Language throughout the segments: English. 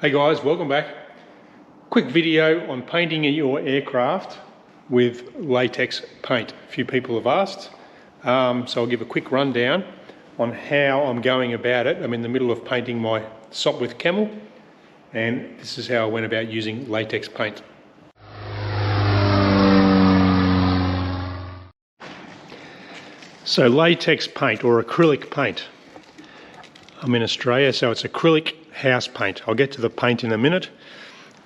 Hey guys, welcome back. Quick video on painting your aircraft with latex paint. A few people have asked, so I'll give a quick rundown on how I'm going about it. I'm in the middle of painting my Sopwith Camel, and this is how I went about using latex paint. So latex paint or acrylic paint. I'm in Australia, so it's acrylic house paint. I'll get to the paint in a minute.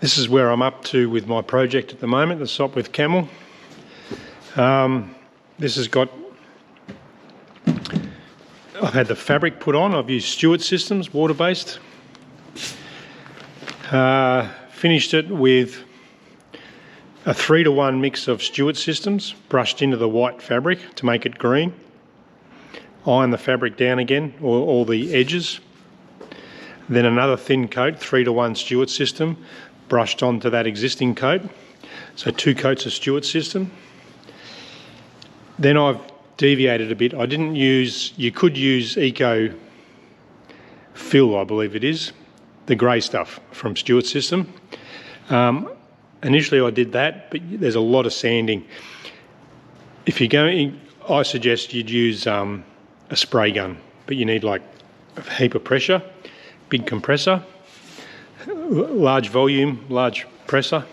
This is where I'm up to with my project at the moment, the Sopwith Camel. This has got, I've had the fabric put on. I've used Stewart systems, water-based. Finished it with a 3-to-1 mix of Stewart systems, brushed into the white fabric to make it green. Iron the fabric down again, all the edges. Then another thin coat, 3-to-1 Stewart system, brushed onto that existing coat. So 2 coats of Stewart system. Then I've deviated a bit. I didn't use, you could use Eco Fill, I believe it is, the grey stuff from Stewart system. Initially I did that, but there's a lot of sanding. If you're going, I suggest you'd use a spray gun, but you need like a heap of pressure. Big compressor, large volume, large pressure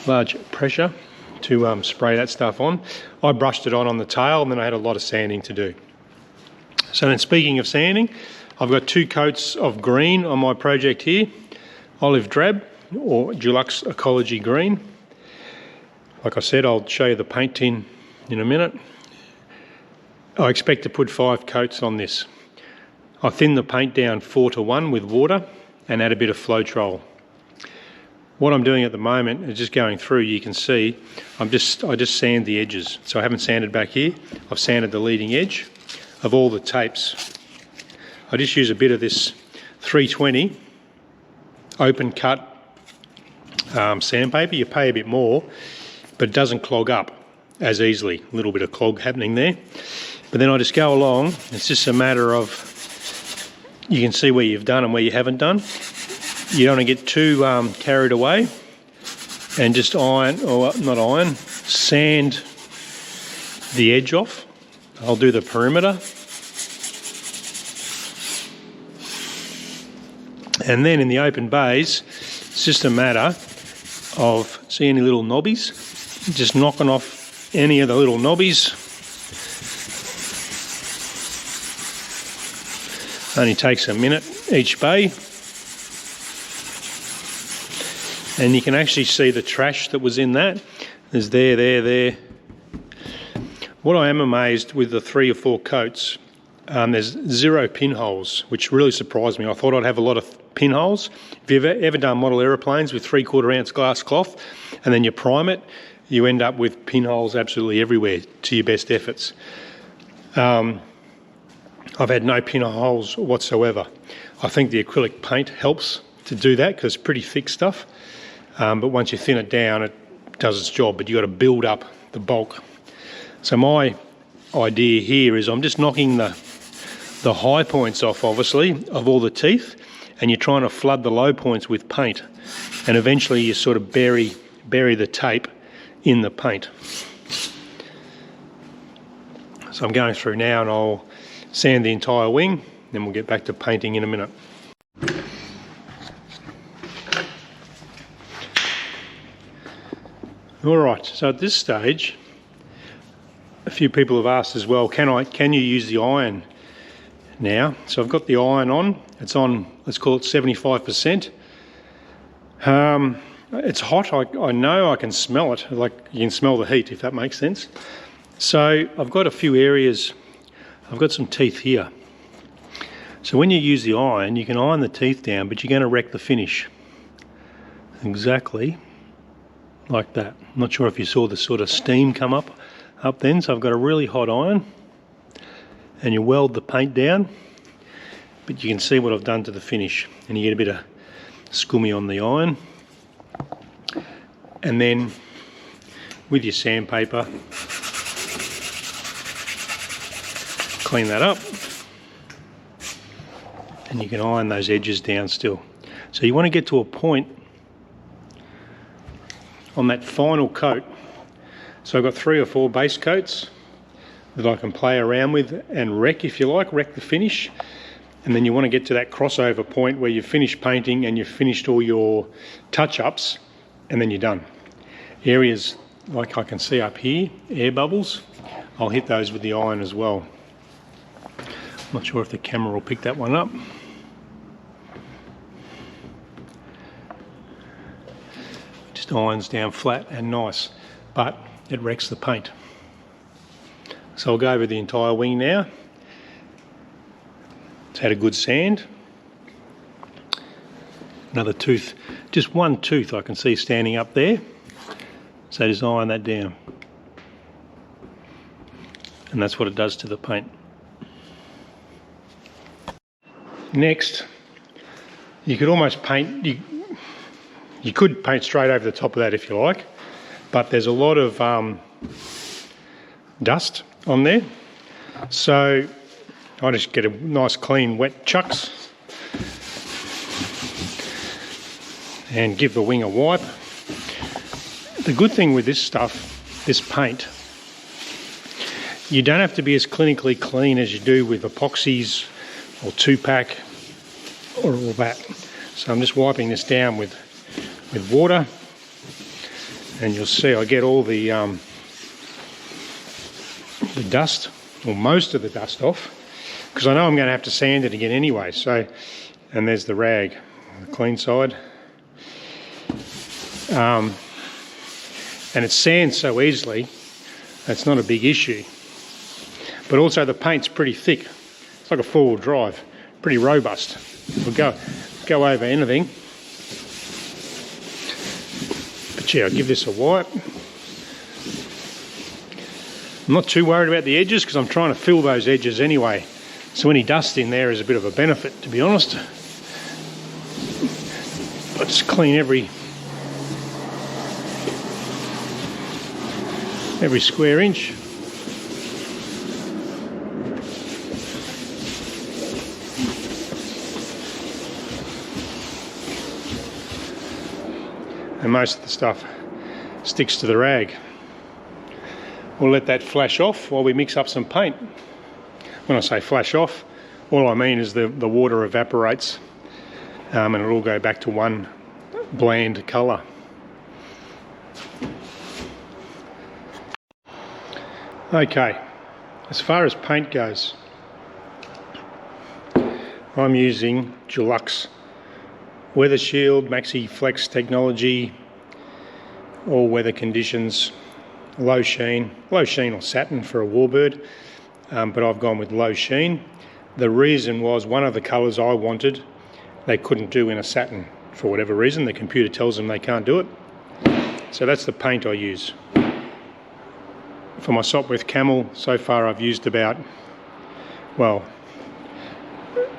to spray that stuff on. I brushed it on the tail, and then I had a lot of sanding to do. So then, speaking of sanding, I've got 2 coats of green on my project here, olive drab or Deluxe Ecology green. Like I said, I'll show you the paint tin in a minute. I expect to put 5 coats on this. I thin the paint down 4-to-1 with water and add a bit of Floetrol. What I'm doing at the moment is just going through. You can see I just sand the edges. So I haven't sanded back here. I've sanded the leading edge of all the tapes. I just use a bit of this 320 open cut sandpaper. You pay a bit more, but it doesn't clog up as easily. A little bit of clog happening there. But then I just go along. It's just a matter of, you can see where you've done and where you haven't done. You don't want to get too carried away, and just iron, or not iron, sand the edge off. I'll do the perimeter. And then in the open bays, it's just a matter of, see any little knobbies? Just knocking off any of the little knobbies. Only takes a minute each bay. And you can actually see the trash that was in that. There's there. What I am amazed with the 3 or 4 coats, there's 0 pinholes, which really surprised me. I thought I'd have a lot of pinholes. If you've ever done model aeroplanes with 3/4 ounce glass cloth and then you prime it, you end up with pinholes absolutely everywhere to your best efforts. I've had no pinholes whatsoever. I think the acrylic paint helps to do that because it's pretty thick stuff. But once you thin it down, it does its job, but you've got to build up the bulk. So my idea here is I'm just knocking the high points off, obviously, of all the teeth, and you're trying to flood the low points with paint. And eventually you sort of bury the tape in the paint. So I'm going through now and I'll sand the entire wing, then we'll get back to painting in a minute. Alright, so at this stage, a few people have asked as well, can you use the iron now? So I've got the iron on, it's on, let's call it 75%. It's hot, I know, I can smell it, like you can smell the heat if that makes sense. So I've got a few areas. I've got some teeth here. So when you use the iron, you can iron the teeth down, but you're going to wreck the finish. Exactly like that. I'm not sure if you saw the sort of steam come up then. So I've got a really hot iron, and you weld the paint down, but you can see what I've done to the finish, and you get a bit of scummy on the iron. And then with your sandpaper, clean that up, and you can iron those edges down still. So you want to get to a point on that final coat. So I've got 3 or 4 base coats that I can play around with and wreck, if you like, wreck the finish. And then you want to get to that crossover point where you've finished painting and you've finished all your touch-ups, and then you're done. Areas like I can see up here, air bubbles, I'll hit those with the iron as well. I'm not sure if the camera will pick that one up. Just irons down flat and nice, but it wrecks the paint. So I'll go over the entire wing now. It's had a good sand. Another tooth, just one tooth I can see standing up there. So just iron that down. And that's what it does to the paint. Next, you could almost paint, you could paint straight over the top of that if you like, but there's a lot of dust on there. So I just get a nice clean wet chucks and give the wing a wipe. The good thing with this stuff, this paint, you don't have to be as clinically clean as you do with epoxies or 2-pack or all that. So I'm just wiping this down with water, and you'll see I get all the dust, or most of the dust off, because I know I'm going to have to sand it again anyway. So, and there's the rag, the clean side. And it sands so easily, that's not a big issue. But also the paint's pretty thick. It's like a 4-wheel drive, pretty robust. It'll go over anything. But yeah, I'll give this a wipe. I'm not too worried about the edges because I'm trying to fill those edges anyway. So any dust in there is a bit of a benefit, to be honest. But just clean every square inch. And most of the stuff sticks to the rag. We'll let that flash off while we mix up some paint. When I say flash off, all I mean is the water evaporates and it'll all go back to one bland colour. Okay, as far as paint goes, I'm using Deluxe Weather Shield, Maxi Flex technology, all weather conditions, low sheen or satin for a warbird, but I've gone with low sheen. The reason was one of the colours I wanted, they couldn't do in a satin for whatever reason. The computer tells them they can't do it. So that's the paint I use. For my Sopwith Camel, so far I've used about, well,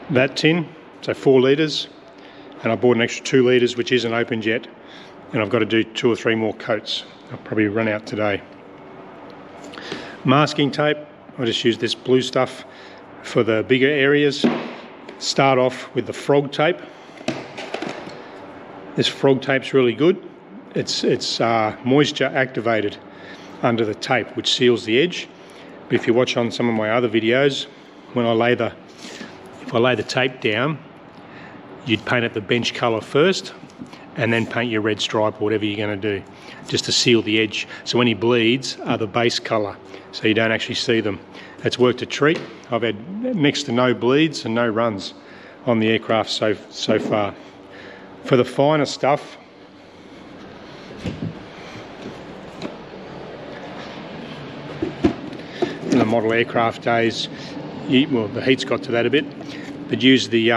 that tin, so 4 litres, and I bought an extra 2 litres which isn't opened yet, and I've got to do 2 or 3 more coats. I'll probably run out today. Masking tape, I just use this blue stuff for the bigger areas. Start off with the frog tape. This frog tape's really good. It's moisture activated under the tape, which seals the edge. But if you watch on some of my other videos, when if I lay the tape down, you'd paint it the bench colour first and then paint your red stripe or whatever you're going to do, just to seal the edge. So any bleeds are the base colour, so you don't actually see them. It's worked a treat. I've had next to no bleeds and no runs on the aircraft so far. For the finer stuff, in the model aircraft days, well, the heat's got to that a bit, but use the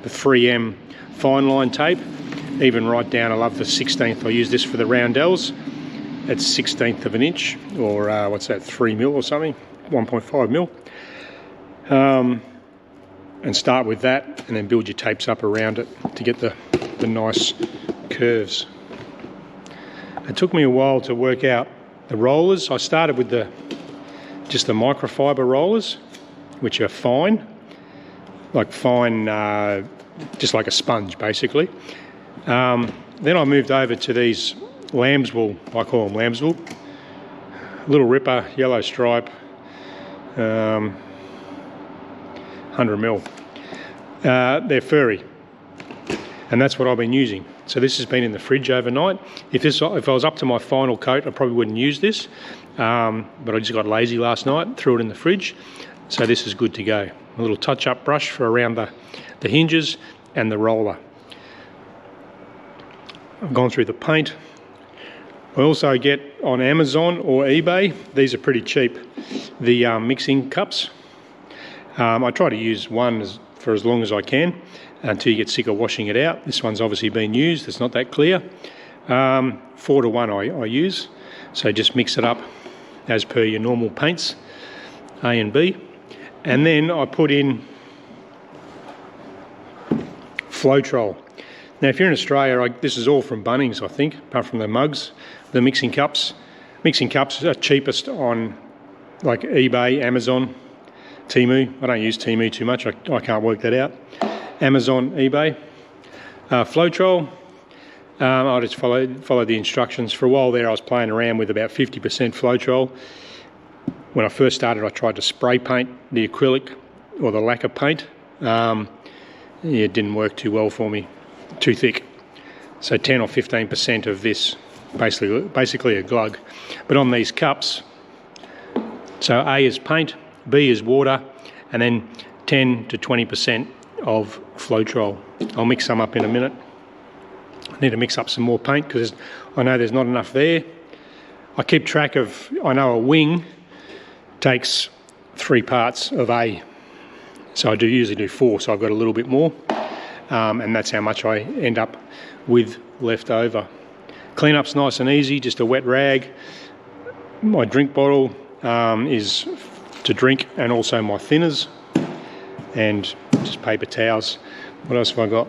3M fine line tape, even right down. I love the 16th. I use this for the roundels. It's 1/16 of an inch, or what's that, 3 mil or something, 1.5 mil. And start with that, and then build your tapes up around it to get the nice curves. It took me a while to work out the rollers. I started with just the microfiber rollers, which are fine, like fine just like a sponge basically. Then I moved over to these lamb's wool, I call them lamb's wool. Little Ripper, yellow stripe, 100mm. They're furry, and that's what I've been using. So this has been in the fridge overnight. If I was up to my final coat, I probably wouldn't use this, but I just got lazy last night, threw it in the fridge. So this is good to go. A little touch-up brush for around the hinges and the roller. I've gone through the paint. I also get on Amazon or eBay, these are pretty cheap, the mixing cups. I try to use one for as long as I can until you get sick of washing it out. This one's obviously been used, it's not that clear. 4 to 1 I use, so just mix it up as per your normal paints, A and B. And then I put in Floetrol. Now if you're in Australia, this is all from Bunnings I think, apart from the mugs, the mixing cups. Mixing cups are cheapest on like eBay, Amazon, Temu. I don't use Temu too much, I can't work that out. Amazon, eBay. Floetrol, I just follow the instructions. For a while there I was playing around with about 50% Floetrol. When I first started I tried to spray paint the acrylic or the lacquer paint. It didn't work too well for me, too thick. So 10 or 15% of this, basically a glug. But on these cups, so A is paint, B is water, and then 10 to 20% of Floetrol. I'll mix some up in a minute. I need to mix up some more paint because I know there's not enough there. I keep track of, I know a wing takes 3 parts of A. So I usually do 4, so I've got a little bit more. And that's how much I end up with left over. Cleanup's nice and easy, just a wet rag. My drink bottle is to drink, and also my thinners, and just paper towels. What else have I got?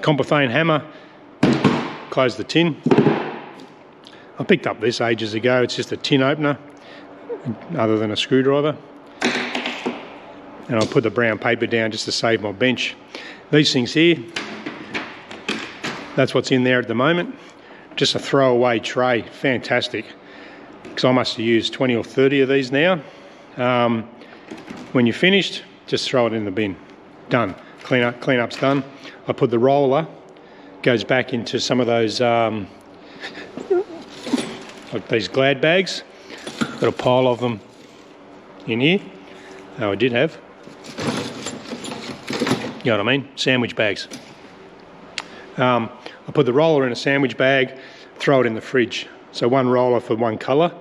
Compophane hammer, close the tin. I picked up this ages ago, it's just a tin opener, other than a screwdriver. And I'll put the brown paper down just to save my bench. These things here, that's what's in there at the moment. Just a throwaway tray, fantastic. Because I must have used 20 or 30 of these now. When you're finished, just throw it in the bin. Done. Cleanup's done. I put the roller, goes back into some of those, like these Glad bags. Got a pile of them in here. Oh, I did have. You know what I mean? Sandwich bags. I put the roller in a sandwich bag, throw it in the fridge. So one roller for one colour.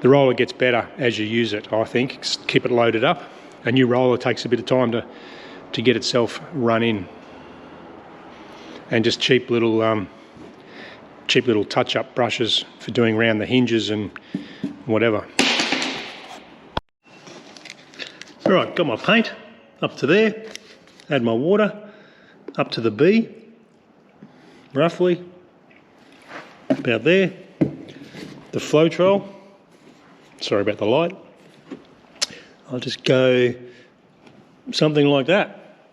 The roller gets better as you use it, I think. Keep it loaded up. A new roller takes a bit of time to get itself run in. And just cheap little touch-up brushes for doing around the hinges and whatever. All right, got my paint up to there. Add my water up to the B, roughly about there. The Floetrol, sorry about the light. I'll just go something like that,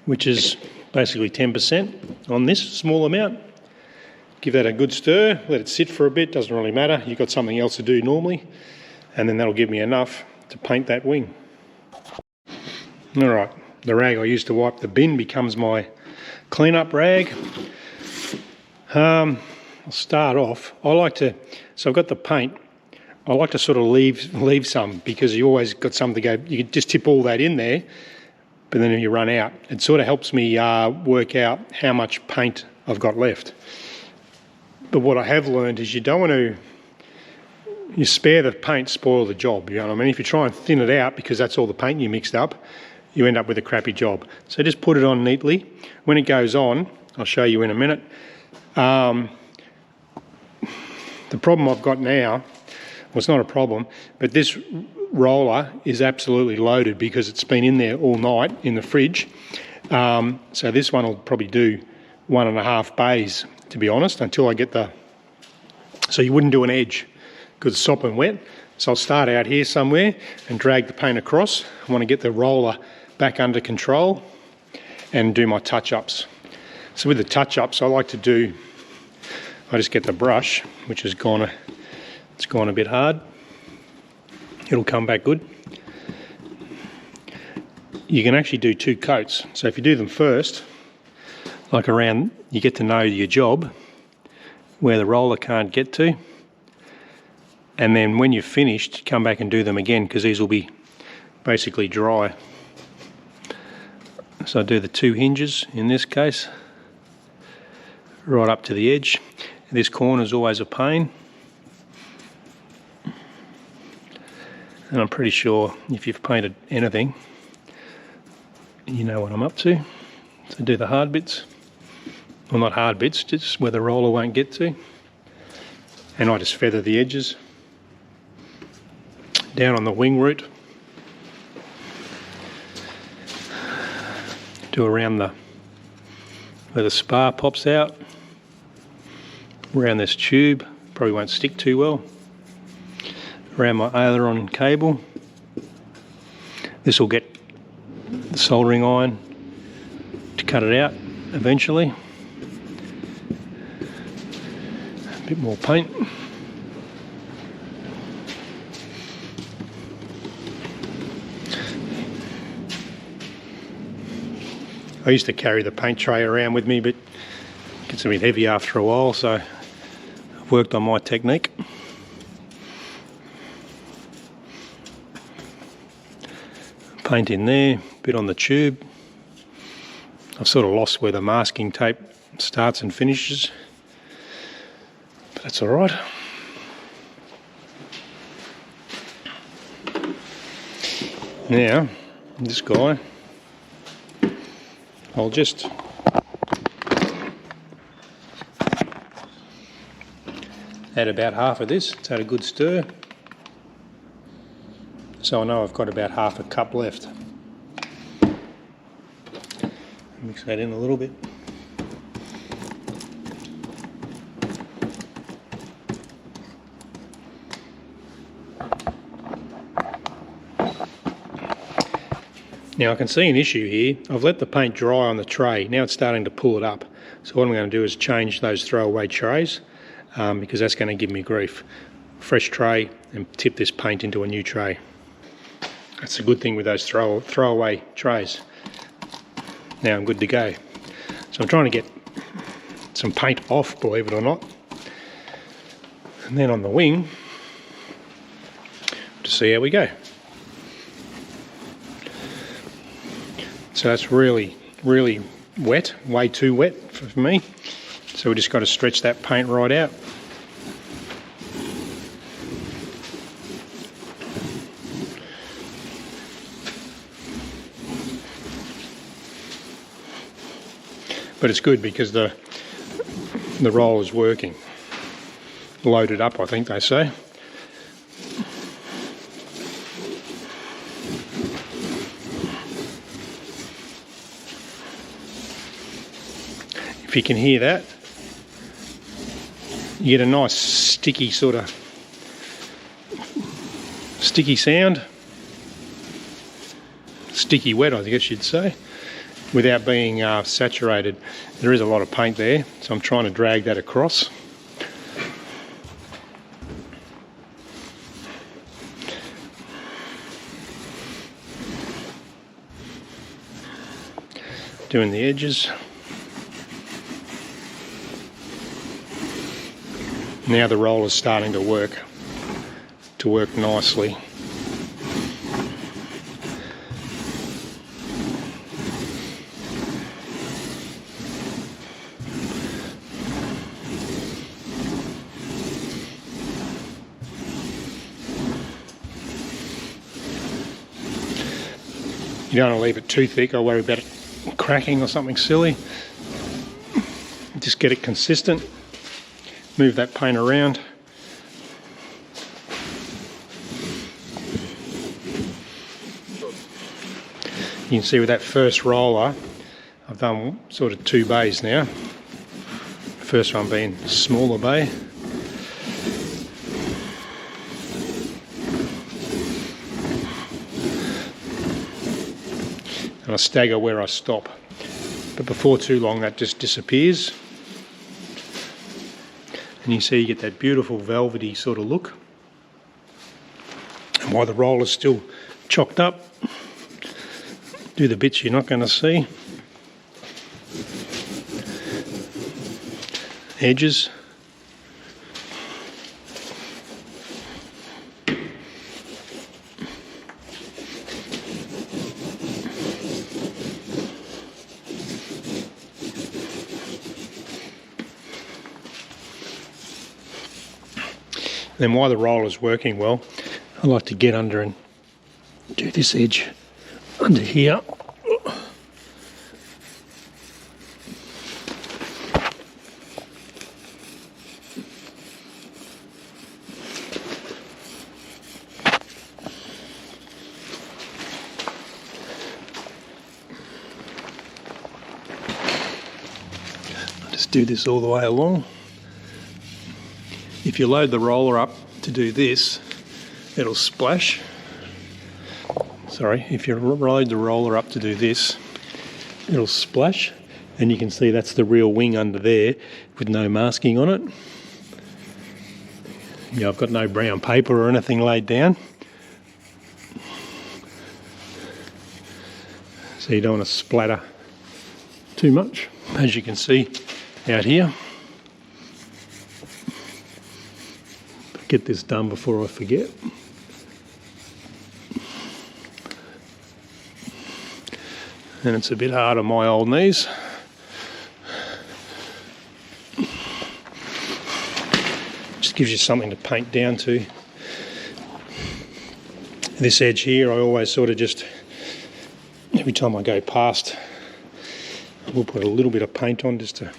which is basically 10% on this small amount. Give that a good stir, let it sit for a bit, doesn't really matter. You've got something else to do normally, and then that'll give me enough to paint that wing. All right, the rag I used to wipe the bin becomes my cleanup rag. I'll start off. So I've got the paint. I like to sort of leave some, because you always got some to go. You can just tip all that in there, but then you run out. It sort of helps me work out how much paint I've got left. But what I have learned is you don't want to, you spare the paint, spoil the job. You know what I mean? If you try and thin it out because that's all the paint you mixed up, you end up with a crappy job. So just put it on neatly. When it goes on, I'll show you in a minute. The problem I've got now, well, it's not a problem, but this roller is absolutely loaded because it's been in there all night in the fridge. So this one will probably do 1.5 bays, to be honest, until I get the... So you wouldn't do an edge because it's sopping wet. So I'll start out here somewhere and drag the paint across. I want to get the roller back under control. and do my touch-ups. So with the touch-ups, I just get the brush, which has gone a bit hard. It'll come back good. You can actually do 2 coats. So if you do them first, like around, you get to know your job, where the roller can't get to. And then when you're finished, come back and do them again, because these will be basically dry. So I do the 2 hinges in this case, right up to the edge. This corner is always a pain. And I'm pretty sure if you've painted anything, you know what I'm up to. So do the hard bits. Well, not hard bits, just where the roller won't get to. And I just feather the edges. Down on the wing root. Do around where the spar pops out. Around this tube, probably won't stick too well. Around my aileron cable. This will get the soldering iron to cut it out eventually. A bit more paint. I used to carry the paint tray around with me, but it gets a bit heavy after a while, so I've worked on my technique. Paint in there, bit on the tube. I've sort of lost where the masking tape starts and finishes, but that's all right. Now, this guy, I'll just add about half of this. It's had a good stir. So I know I've got about half a cup left. Mix that in a little bit. Now I can see an issue here. I've let the paint dry on the tray. Now it's starting to pull it up. So what I'm going to do is change those throwaway trays because that's going to give me grief. Fresh tray and tip this paint into a new tray. That's a good thing with those throwaway trays. Now I'm good to go. So I'm trying to get some paint off, believe it or not. And then on the wing, to see how we go. So that's really, really wet, way too wet for me. So we just got to stretch that paint right out. But it's good because the roll is working. Loaded up, I think they say. If you can hear that, you get a nice sticky sort of sticky sound. Sticky wet, I guess you'd say, without being saturated. There is a lot of paint there, so I'm trying to drag that across. Doing the edges. Now the roll is starting to work nicely. You don't want to leave it too thick. I worry about it cracking or something silly. Just get it consistent. Move that paint around. You can see with that first roller, I've done sort of 2 bays now. First one being a smaller bay. And I stagger where I stop. but before too long that just disappears. And you see you get that beautiful velvety sort of look. And while the roller's still chocked up, do the bits you're not going to see. Edges. Then while the roller's working well, I like to get under and do this edge under here. Just do this all the way along. If you load the roller up to do this, it'll splash. Sorry, if you load the roller up to do this, it'll splash. And you can see that's the real wing under there with no masking on it. Yeah, I've got no brown paper or anything laid down. So you don't want to splatter too much, as you can see out here. Get this done before I forget. And it's a bit hard on my old knees. Just gives you something to paint down to. This edge here, I always sort of just, every time I go past, we'll put a little bit of paint on just to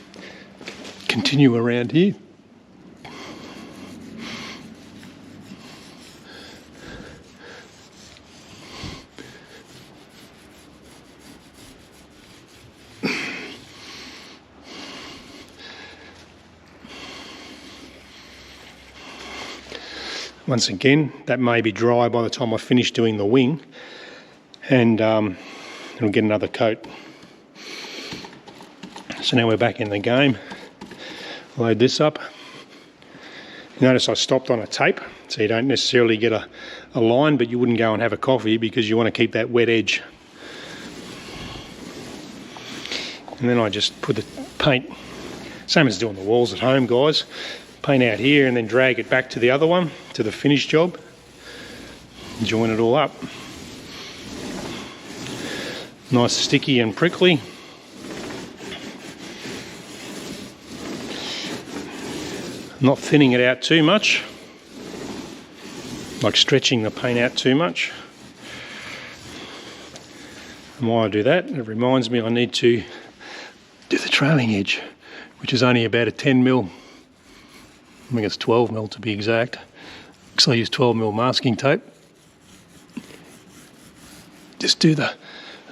continue around here. Once again, that may be dry by the time I finish doing the wing, and it'll get another coat. So now we're back in the game. Load this up. Notice I stopped on a tape, so you don't necessarily get a line, but you wouldn't go and have a coffee because you want to keep that wet edge. And then I just put the paint, same as doing the walls at home, guys. Paint out here and then drag it back to the other one, to the finished job. Join it all up. Nice sticky and prickly. Not thinning it out too much, like stretching the paint out too much. And while I do that, it reminds me I need to do the trailing edge, which is only about a 10mm. I think it's 12mm to be exact, because I use 12mm masking tape. Just do the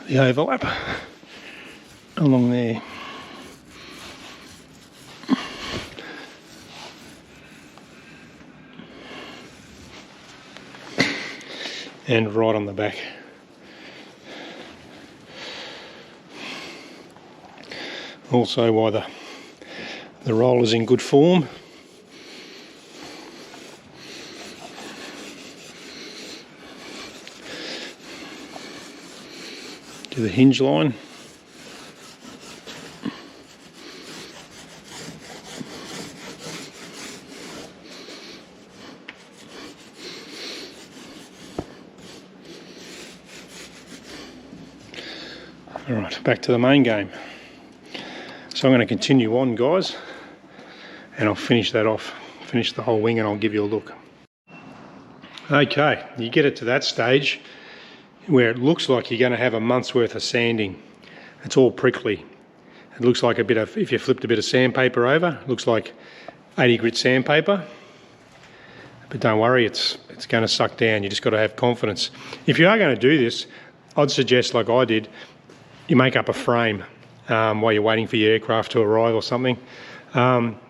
overlap along there. And right on the back. Also, while the roller's in good form, to the hinge line. Alright, back to the main game. So I'm going to continue on, guys, and I'll finish that off, finish the whole wing, and I'll give you a look. Okay, you get it to that stage where it looks like you're going to have a month's worth of sanding. It's all prickly. It looks like a bit of, if you flipped a bit of sandpaper over, it looks like 80 grit sandpaper. But don't worry, it's going to suck down. You just got to have confidence. If you are going to do this, I'd suggest, like I did, you make up a frame while you're waiting for your aircraft to arrive or something.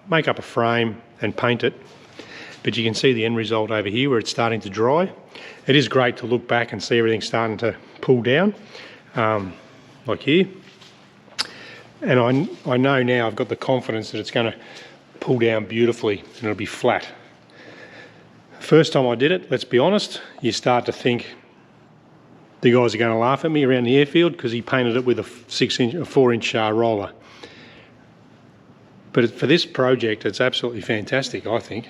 Make up a frame and paint it. But you can see the end result over here where it's starting to dry. It is great to look back and see everything starting to pull down, like here. And I know now I've got the confidence that it's going to pull down beautifully and it'll be flat. First time I did it, let's be honest, you start to think the guys are going to laugh at me around the airfield because he painted it with a 4-inch roller. But for this project, it's absolutely fantastic, I think.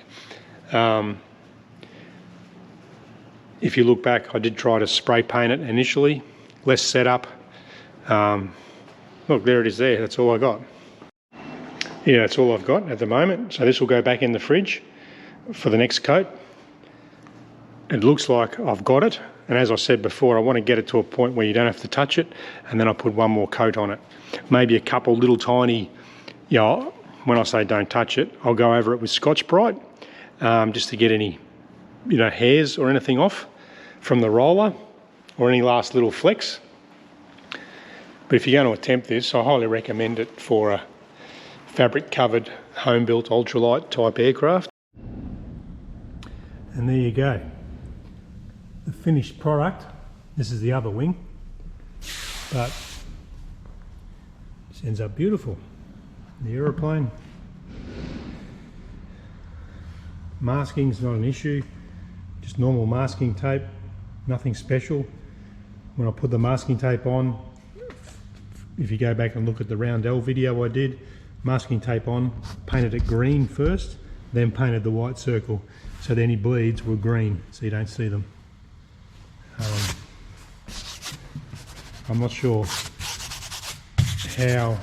If you look back, I did try to spray paint it initially, less setup. Look, there it is there, that's all I got. Yeah, that's all I've got at the moment. So this will go back in the fridge for the next coat. It looks like I've got it. And as I said before, I want to get it to a point where you don't have to touch it. And then I put one more coat on it. Maybe a couple little tiny, when I say don't touch it, I'll go over it with Scotch-Brite just to get any, hairs or anything off from the roller or any last little flecks. But if you're going to attempt this, I highly recommend it for a fabric-covered, home-built, ultralight type aircraft. And there you go. The finished product. This is the other wing, but this ends up beautiful. The aeroplane. Masking is not an issue, just normal masking tape, nothing special. When I put the masking tape on, if you go back and look at the Roundel video I did, masking tape on, painted it green first, then painted the white circle, so that any bleeds were green, so you don't see them. I'm not sure how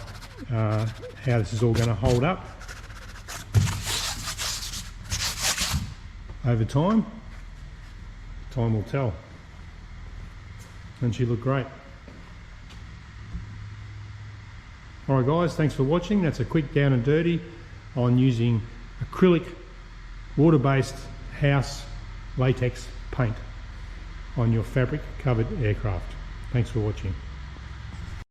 this is all going to hold up over time. Time will tell. And she looked great. Alright guys, thanks for watching. That's a quick down and dirty on using acrylic water-based house latex paint on your fabric covered aircraft. Thanks for watching.